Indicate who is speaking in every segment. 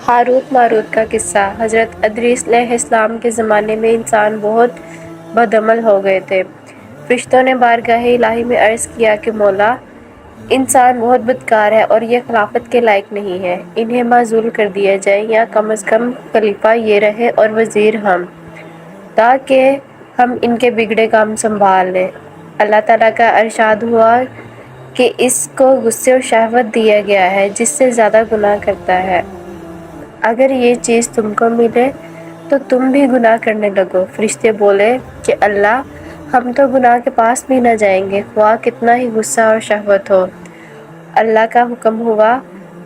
Speaker 1: Harut Marut کا قصہ۔ حضرت ادریس علیہ السلام کے زمانے میں انسان بہت بدعمل ہو گئے تھے۔ فرشتوں نے بارگاہ الہی میں عرض کیا کہ مولا، انسان بہت بدکار ہے اور یہ خلافت کے لائق نہیں ہے، انہیں معزول کر دیا جائے یا کم از کم خلیفہ یہ رہے اور وزیر ہم، تاکہ ہم ان کے بگڑے کام سنبھال لیں۔ اللہ تعالیٰ کا ارشاد ہوا کہ اس کو غصے اور شہوت دیا گیا ہے جس سے زیادہ گناہ کرتا ہے۔ اگر یہ چیز تم کو ملے تو تم بھی گناہ کرنے لگو۔ فرشتے بولے کہ اللہ، ہم تو گناہ کے پاس بھی نہ جائیں گے، خواہ کتنا ہی غصہ اور شہوت ہو۔ اللہ کا حکم ہوا،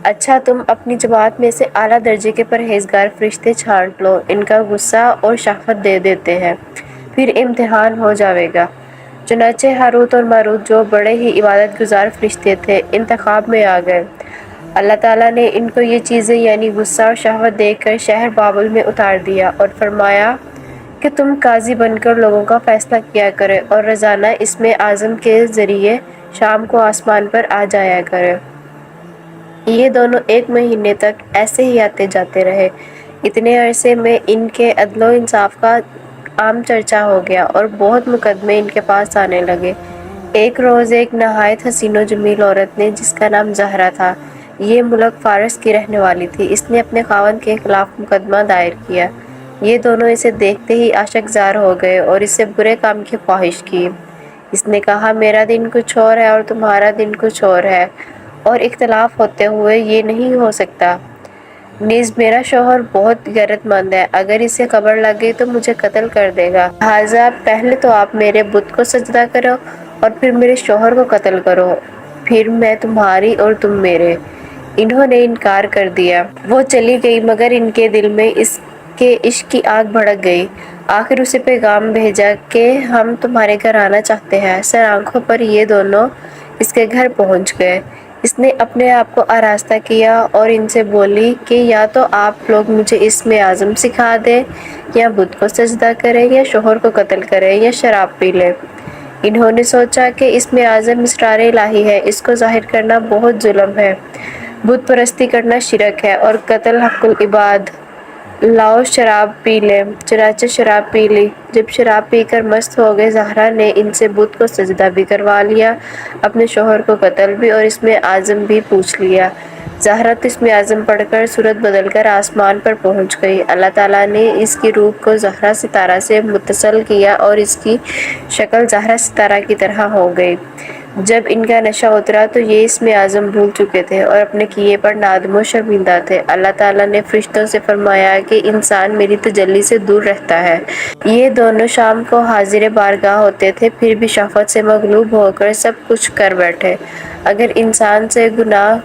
Speaker 1: اچھا تم اپنی جماعت میں سے اعلیٰ درجے کے پرہیزگار فرشتے چھانٹ لو، ان کا غصہ اور شہوت دے دیتے ہیں، پھر امتحان ہو جاوے گا۔ چنانچہ ہاروت اور ماروت جو بڑے ہی عبادت گزار فرشتے تھے انتخاب میں آ گئے۔ اللہ تعالیٰ نے ان کو یہ چیزیں یعنی غصہ اور شہوت دے کر شہر بابل میں اتار دیا اور فرمایا کہ تم قاضی بن کر لوگوں کا فیصلہ کیا کرے اور روزانہ اسم اعظم کے ذریعے شام کو آسمان پر آ جایا کرے۔ یہ دونوں 1 مہینے تک ایسے ہی آتے جاتے رہے۔ اتنے عرصے میں ان کے عدل و انصاف کا عام چرچا ہو گیا اور بہت مقدمے ان کے پاس آنے لگے۔ ایک روز ایک نہایت حسین و جمیل عورت نے، جس کا نام زہرا تھا، یہ ملک فارس کی رہنے والی تھی، اس نے اپنے خاوند کے خلاف مقدمہ دائر کیا۔ یہ دونوں اسے دیکھتے ہی عاشق زار ہو گئے اور اس سے برے کام کی خواہش کی۔ اس نے کہا، میرا دن کچھ اور ہے اور تمہارا دن کچھ اور ہے، اور اختلاف ہوتے ہوئے یہ نہیں ہو سکتا۔ نیز میرا شوہر بہت غیرت مند ہے، اگر اسے خبر لگ گئی تو مجھے قتل کر دے گا، لہٰذا پہلے تو آپ میرے بت کو سجدہ کرو اور پھر میرے شوہر کو قتل کرو، پھر میں تمہاری اور تم میرے۔ انہوں نے انکار کر دیا۔ وہ چلی گئی مگر ان کے دل میں اس کے عشق کی آگ بھڑک گئی۔ آخر اسے پیغام بھیجا کہ ہم تمہارے گھر آنا چاہتے ہیں۔ سر آنکھوں پر یہ دونوں اس کے گھر پہنچ گئے۔ اس نے اپنے آپ کو آراستہ کیا اور ان سے بولی کہ یا تو آپ لوگ مجھے اسم اعظم سکھا دیں، یا بت کو سجدہ کریں، یا شوہر کو قتل کریں، یا شراب پی لیں۔ انہوں نے سوچا کہ اسم اعظم اسرار الہی ہے، اس کو ظاہر کرنا بہت ظلم ہے، بت پرستی کرنا شرک ہے اور قتل حق العباد، لاؤ شراب پی لیں۔ چنانچہ شراب پی لی۔ جب شراب پی کر مست ہو گئے، زہرا نے ان سے بت کو سجدہ بھی کروا لیا، اپنے شوہر کو قتل بھی اور اسم اعظم بھی پوچھ لیا۔ زہرا تو اسم اعظم پڑھ کر صورت بدل کر آسمان پر پہنچ گئی۔ اللہ تعالیٰ نے اس کی روح کو زہرا ستارہ سے متصل کیا اور اس کی شکل زہرا ستارہ کی طرح ہو گئی۔ جب ان کا نشہ اترا تو یہ اسم اعظم بھول چکے تھے اور اپنے کیے پر نادم و شرمندہ تھے۔ اللہ تعالیٰ نے فرشتوں سے فرمایا کہ انسان میری تجلی سے دور رہتا ہے۔ یہ دونوں شام کو حاضر بارگاہ ہوتے تھے، پھر بھی شہوت سے مغلوب ہو کر سب کچھ کر بیٹھے۔ اگر انسان سے گناہ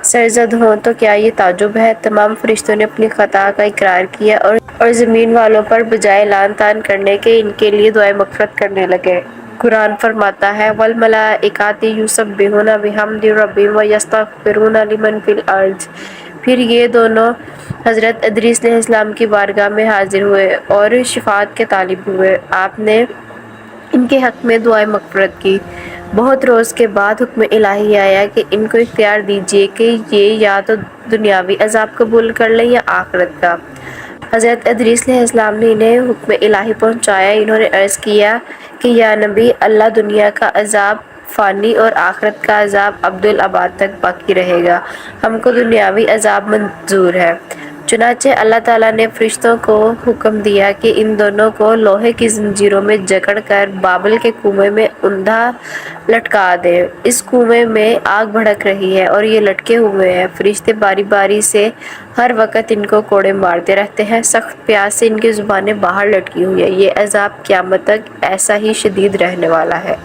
Speaker 1: سرزد ہوں تو کیا یہ تعجب ہے؟ تمام فرشتوں نے اپنی خطا کا اقرار کیا اور زمین والوں پر بجائے لعن طعن کرنے کے ان کے لیے دعائے مغفرت کرنے لگے۔ قرآن فرماتا ہے، وَالْمَلَائِکَةُ یُسَبِّحُونَ بِحَمْدِ رَبِّهِمْ وَیَسْتَغْفِرُونَ لِمَن فِی الْأَرْضِ۔ پھر یہ دونوں حضرت ادریس علیہ السلام کی بارگاہ میں حاضر ہوئے اور شفاعت کے طالب ہوئے۔ آپ نے ان کے حق میں دعائے مغفرت کی۔ بہت روز کے بعد حکم الہی آیا کہ ان کو اختیار دیجیے کہ یہ یا تو دنیاوی عذاب قبول کر لیں یا آخرت کا۔ حضرت ادریس علیہ السلام نے انہیں حکم الہی پہنچایا۔ انہوں نے عرض کیا کہ یا نبی اللہ، دنیا کا عذاب فانی اور آخرت کا عذاب ابدالآباد تک باقی رہے گا، ہم کو دنیاوی عذاب منظور ہے۔ چنانچہ اللہ تعالیٰ نے فرشتوں کو حکم دیا کہ ان دونوں کو لوہے کی زنجیروں میں جکڑ کر بابل کے کنویں میں اندھا لٹکا دیں۔ اس کنویں میں آگ بھڑک رہی ہے اور یہ لٹکے ہوئے ہیں۔ فرشتے باری باری سے ہر وقت ان کو کوڑے مارتے رہتے ہیں، سخت پیاس سے ان کی زبانیں باہر لٹکی ہوئی ہیں۔ یہ عذاب قیامت تک ایسا ہی شدید رہنے والا ہے۔